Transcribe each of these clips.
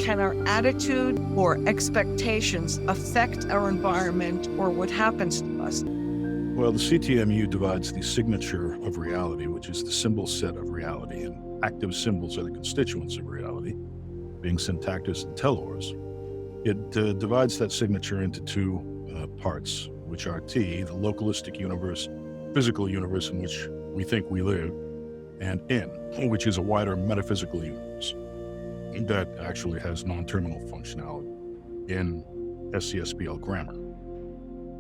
can our attitude or expectations affect our environment or what happens to us? Well, the CTMU divides the signature of reality, which is the symbol set of reality, and active symbols are the constituents of reality, being syntactis and telors. It divides that signature into two parts, which are T, the localistic universe, physical universe in which we think we live, and N, which is a wider metaphysical universe that actually has non-terminal functionality in SCSBL grammar.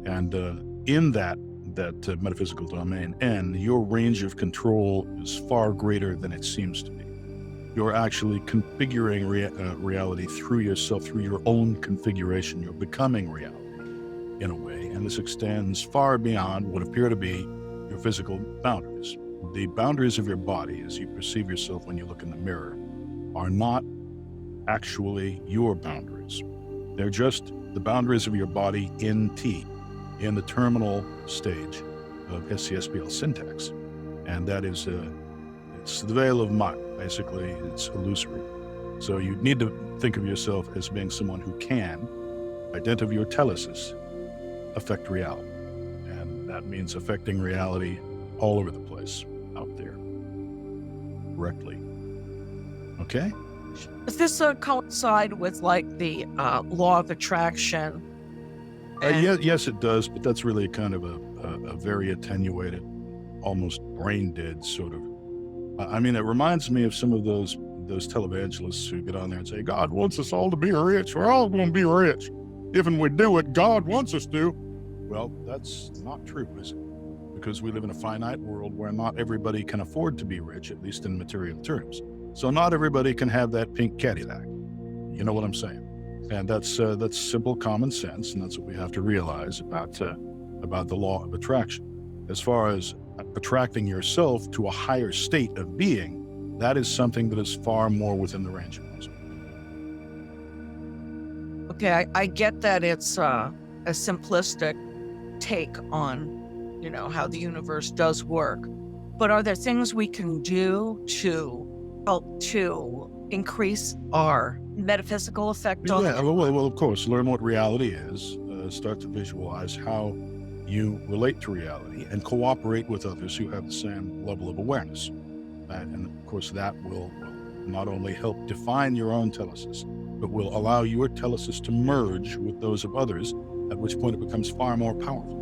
And in that metaphysical domain N, your range of control is far greater than it seems to be. You're actually configuring reality through yourself, through your own configuration. You're becoming reality in a way, and this extends far beyond what appear to be your physical boundaries. The boundaries of your body, as you perceive yourself when you look in the mirror, are not actually your boundaries. They're just the boundaries of your body in T, in the terminal stage of SCSBL syntax. And that is, it's the veil of Mat, basically, it's illusory. So you need to think of yourself as being someone who can, identify your telesis, affect reality. And that means affecting reality all over the place out there, directly. Okay? Does this coincide with like the law of attraction? Yes, it does, but that's really kind of a very attenuated, almost brain dead sort of. I mean, it reminds me of some of those televangelists who get on there and say, God wants us all to be rich. We're all going to be rich. If and we do what God wants us to. Well, that's not true, is it? Because we live in a finite world where not everybody can afford to be rich, at least in material terms. So not everybody can have that pink Cadillac. You know what I'm saying? And that's simple common sense, and that's what we have to realize about the law of attraction. As far as attracting yourself to a higher state of being, that is something that is far more within the range of possible. Okay, I get that it's a simplistic take on, how the universe does work, but are there things we can do to help to increase our metaphysical effect on it? Yeah, well, of course, learn what reality is, start to visualize how you relate to reality, and cooperate with others who have the same level of awareness. And of course, that will not only help define your own telesis, but will allow your telesis to merge with those of others, at which point it becomes far more powerful.